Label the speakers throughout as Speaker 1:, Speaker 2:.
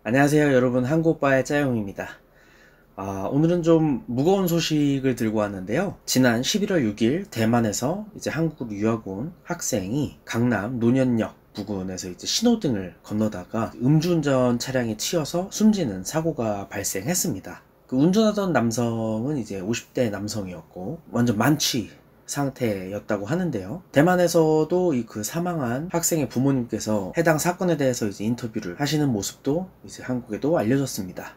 Speaker 1: 안녕하세요 여러분, 한국오빠의 짜영입니다. 오늘은 좀 무거운 소식을 들고 왔는데요. 지난 11월 6일 대만에서 이제 한국으로 유학 온 학생이 강남 논현역 부근에서 이제 신호등을 건너다가 음주운전 차량에 치여서 숨지는 사고가 발생했습니다. 그 운전하던 남성은 이제 50대 남성이었고 완전 만취 상태였다고 하는데요. 대만에서도 그 사망한 학생의 부모님께서 해당 사건에 대해서 이제 인터뷰를 하시는 모습도 이제 한국에도 알려졌습니다.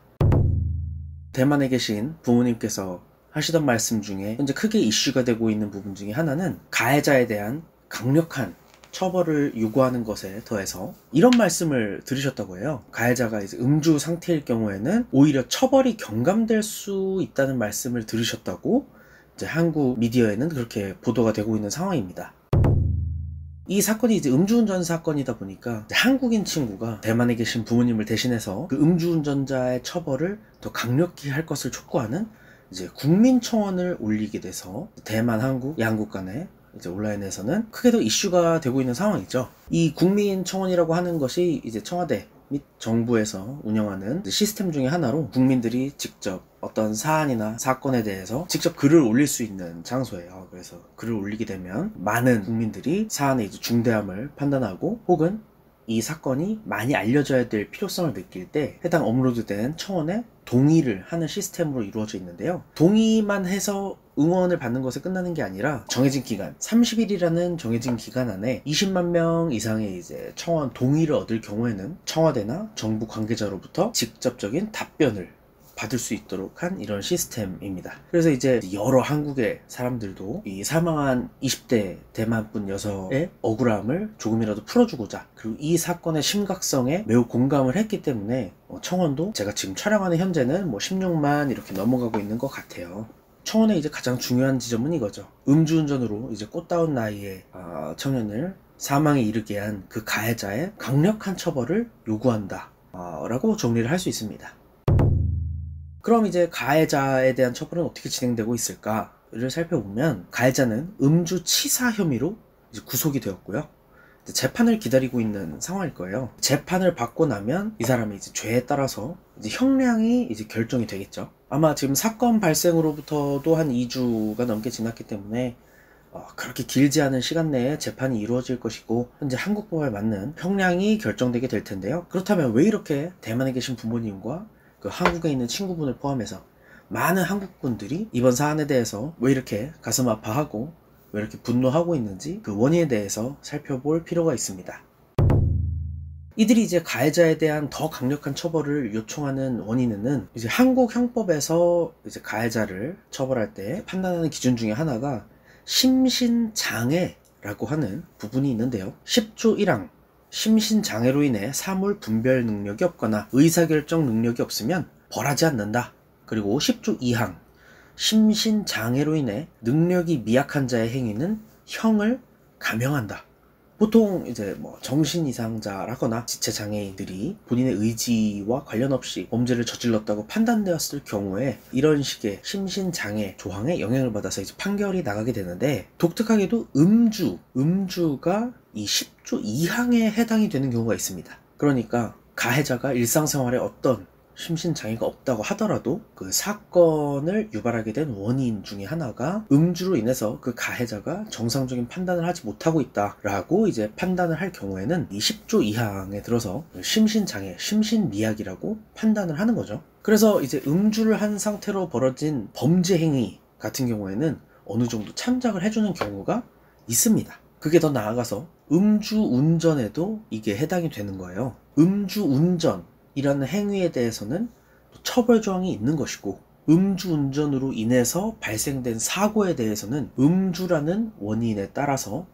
Speaker 1: 대만에 계신 부모님께서 하시던 말씀 중에 현재 크게 이슈가 되고 있는 부분 중에 하나는 가해자에 대한 강력한 처벌을 요구하는 것에 더해서 이런 말씀을 들으셨다고 해요. 가해자가 이제 음주 상태일 경우에는 오히려 처벌이 경감될 수 있다는 말씀을 들으셨다고 이제 한국 미디어에는 그렇게 보도가 되고 있는 상황입니다. 이 사건이 이제 음주운전 사건이다 보니까 한국인 친구가 대만에 계신 부모님을 대신해서 그 음주운전자의 처벌을 더 강력히 할 것을 촉구하는 이제 국민청원을 올리게 돼서 대만, 한국 양국 간에 이제 온라인에서는 크게 더 이슈가 되고 있는 상황이죠. 이 국민청원이라고 하는 것이 이제 청와대 및 정부에서 운영하는 시스템 중에 하나로 국민들이 직접 어떤 사안이나 사건에 대해서 직접 글을 올릴 수 있는 장소예요. 그래서 글을 올리게 되면 많은 국민들이 사안의 이제 중대함을 판단하고 혹은 이 사건이 많이 알려져야 될 필요성을 느낄 때 해당 업로드된 청원에 동의를 하는 시스템으로 이루어져 있는데요. 동의만 해서 응원을 받는 것에 끝나는 게 아니라 정해진 기간 30일이라는 정해진 기간 안에 20만 명 이상의 이제 청원 동의를 얻을 경우에는 청와대나 정부 관계자로부터 직접적인 답변을 받을 수 있도록 한 이런 시스템입니다. 그래서 이제 여러 한국의 사람들도 이 사망한 20대 대만분 여성의 억울함을 조금이라도 풀어주고자, 그리고 이 사건의 심각성에 매우 공감을 했기 때문에 청원도 제가 지금 촬영하는 현재는 뭐 16만 이렇게 넘어가고 있는 것 같아요. 청원의 이제 가장 중요한 지점은 이거죠. 음주운전으로 이제 꽃다운 나이의 청년을 사망에 이르게 한 그 가해자의 강력한 처벌을 요구한다 라고 정리를 할 수 있습니다. 그럼 이제 가해자에 대한 처벌은 어떻게 진행되고 있을까를 살펴보면, 가해자는 음주치사 혐의로 이제 구속이 되었고요. 재판을 기다리고 있는 상황일 거예요. 재판을 받고 나면 이 사람의 이제 죄에 따라서 이제 형량이 이제 결정이 되겠죠. 아마 지금 사건 발생으로부터도 한 2주가 넘게 지났기 때문에 그렇게 길지 않은 시간 내에 재판이 이루어질 것이고 현재 한국법에 맞는 형량이 결정되게 될 텐데요. 그렇다면 왜 이렇게 대만에 계신 부모님과 그 한국에 있는 친구분을 포함해서 많은 한국분들이 이번 사안에 대해서 왜 이렇게 가슴 아파하고 왜 이렇게 분노하고 있는지 그 원인에 대해서 살펴볼 필요가 있습니다. 이들이 이제 가해자에 대한 더 강력한 처벌을 요청하는 원인은 이제 한국 형법에서 이제 가해자를 처벌할 때 판단하는 기준 중에 하나가 심신장애라고 하는 부분이 있는데요. 10조 1항 심신장애로 인해 사물 분별 능력이 없거나 의사결정 능력이 없으면 벌하지 않는다. 그리고 10조 2항 심신장애로 인해 능력이 미약한 자의 행위는 형을 감형한다. 보통 이제 뭐 정신이상자라거나 지체장애인들이 본인의 의지와 관련 없이 범죄를 저질렀다고 판단되었을 경우에 이런 식의 심신장애 조항에 영향을 받아서 이제 판결이 나가게 되는데, 독특하게도 음주가 이 10조 2항에 해당이 되는 경우가 있습니다. 그러니까 가해자가 일상생활에 어떤 심신장애가 없다고 하더라도 그 사건을 유발하게 된 원인 중에 하나가 음주로 인해서 그 가해자가 정상적인 판단을 하지 못하고 있다라고 이제 판단을 할 경우에는 이 10조 2항에 들어서 심신장애, 심신미약이라고 판단을 하는 거죠. 그래서 이제 음주를 한 상태로 벌어진 범죄 행위 같은 경우에는 어느 정도 참작을 해주는 경우가 있습니다. 그게 더 나아가서 음주운전에도 이게 해당이 되는 거예요. 음주운전 이라는 행위에 대해서는 처벌 조항이 있는 것이고, 음주운전으로 인해서 발생된 사고에 대해서는 음주라는 원인에 따라서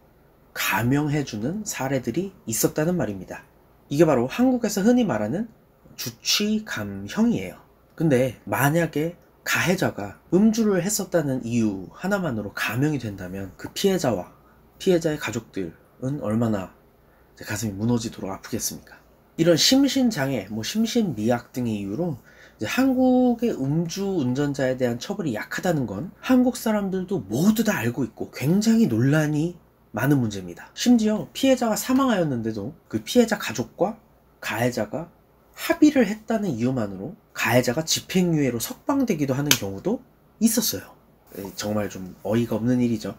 Speaker 1: 감형해주는 사례들이 있었다는 말입니다. 이게 바로 한국에서 흔히 말하는 주취감형이에요. 근데 만약에 가해자가 음주를 했었다는 이유 하나만으로 감형이 된다면 그 피해자와 피해자의 가족들은 얼마나 가슴이 무너지도록 아프겠습니까? 이런 심신장애, 심신미약 등의 이유로 이제 한국의 음주운전자에 대한 처벌이 약하다는 건 한국 사람들도 모두 다 알고 있고 굉장히 논란이 많은 문제입니다. 심지어 피해자가 사망하였는데도 그 피해자 가족과 가해자가 합의를 했다는 이유만으로 가해자가 집행유예로 석방되기도 하는 경우도 있었어요. 정말 좀 어이가 없는 일이죠.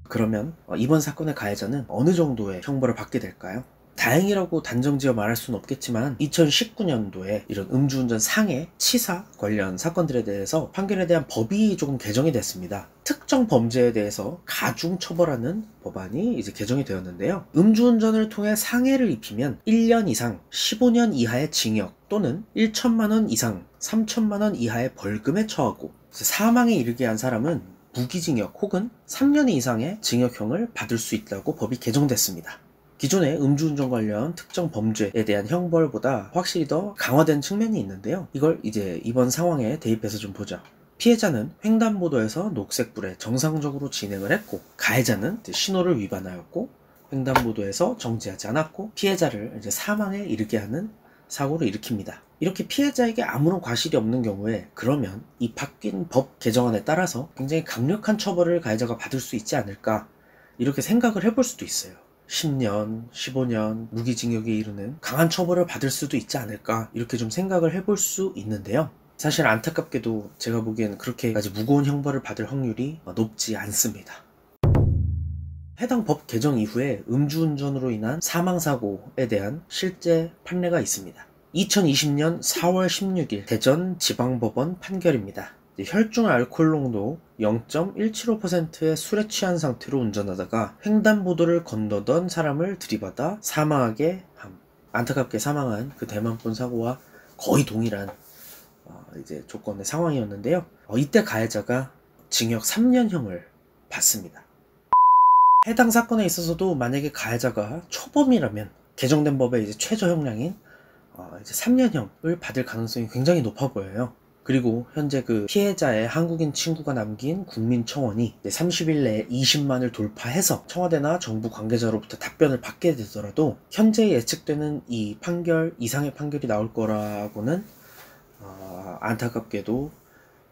Speaker 1: 그러면 이번 사건의 가해자는 어느 정도의 형벌을 받게 될까요? 다행이라고 단정지어 말할 수는 없겠지만 2019년도에 이런 음주운전 상해, 치사 관련 사건들에 대해서 판결에 대한 법이 조금 개정이 됐습니다. 특정 범죄에 대해서 가중 처벌하는 법안이 이제 개정이 되었는데요. 음주운전을 통해 상해를 입히면 1년 이상 15년 이하의 징역 또는 1천만 원 이상 3천만 원 이하의 벌금에 처하고 사망에 이르게 한 사람은 무기징역 혹은 3년 이상의 징역형을 받을 수 있다고 법이 개정됐습니다. 기존의 음주운전 관련 특정 범죄에 대한 형벌보다 확실히 더 강화된 측면이 있는데요. 이걸 이제 이번 상황에 대입해서 좀 보죠. 피해자는 횡단보도에서 녹색불에 정상적으로 진행을 했고, 가해자는 신호를 위반하였고, 횡단보도에서 정지하지 않았고, 피해자를 이제 사망에 이르게 하는 사고를 일으킵니다. 이렇게 피해자에게 아무런 과실이 없는 경우에 그러면 이 바뀐 법 개정안에 따라서 굉장히 강력한 처벌을 가해자가 받을 수 있지 않을까, 이렇게 생각을 해볼 수도 있어요. 10년, 15년 무기징역에 이르는 강한 처벌을 받을 수도 있지 않을까, 이렇게 좀 생각을 해볼 수 있는데요. 사실 안타깝게도 제가 보기에는 그렇게까지 무거운 형벌을 받을 확률이 높지 않습니다. 해당 법 개정 이후에 음주운전으로 인한 사망사고에 대한 실제 판례가 있습니다. 2020년 4월 16일 대전지방법원 판결입니다. 혈중 알코올 농도 0.175%의 술에 취한 상태로 운전하다가 횡단보도를 건너던 사람을 들이받아 사망하게 함. 안타깝게 사망한 그 대만분 사고와 거의 동일한 이제 조건의 상황이었는데요. 이때 가해자가 징역 3년형을 받습니다. 해당 사건에 있어서도 만약에 가해자가 초범이라면 개정된 법의 이제 최저 형량인 이제 3년형을 받을 가능성이 굉장히 높아 보여요. 그리고 현재 그 피해자의 한국인 친구가 남긴 국민청원이 30일 내에 20만을 돌파해서 청와대나 정부 관계자로부터 답변을 받게 되더라도 현재 예측되는 이 판결 이상의 판결이 나올 거라고는 안타깝게도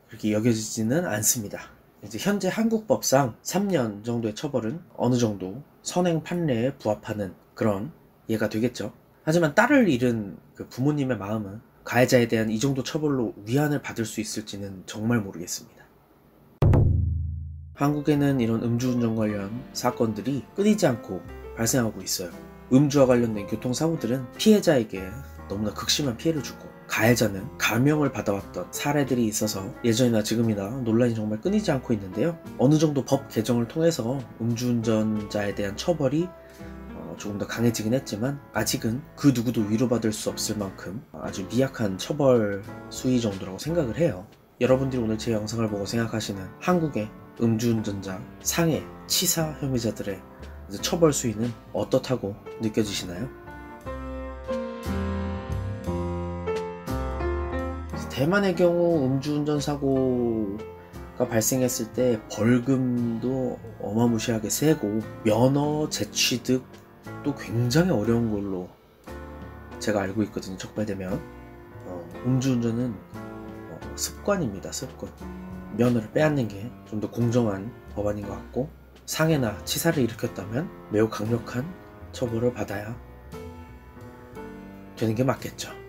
Speaker 1: 그렇게 여겨지지는 않습니다. 이제 현재 한국법상 3년 정도의 처벌은 어느 정도 선행 판례에 부합하는 그런 예가 되겠죠. 하지만 딸을 잃은 그 부모님의 마음은 가해자에 대한 이 정도 처벌로 위안을 받을 수 있을지는 정말 모르겠습니다. 한국에는 이런 음주운전 관련 사건들이 끊이지 않고 발생하고 있어요. 음주와 관련된 교통사고들은 피해자에게 너무나 극심한 피해를 주고 가해자는 감형을 받아왔던 사례들이 있어서 예전이나 지금이나 논란이 정말 끊이지 않고 있는데요. 어느 정도 법 개정을 통해서 음주운전자에 대한 처벌이 조금 더 강해지긴 했지만 아직은 그 누구도 위로받을 수 없을 만큼 아주 미약한 처벌 수위 정도라고 생각을 해요. 여러분들이 오늘 제 영상을 보고 생각하시는 한국의 음주운전자, 상해, 치사 혐의자들의 처벌 수위는 어떻다고 느껴지시나요? 대만의 경우 음주운전 사고가 발생했을 때 벌금도 어마무시하게 세고 면허 재취득도 굉장히 어려운 걸로 제가 알고 있거든요. 적발되면 음주운전은 습관입니다. 습관. 면허를 빼앗는 게 좀 더 공정한 법안인 것 같고, 상해나 치사를 일으켰다면 매우 강력한 처벌을 받아야 되는 게 맞겠죠.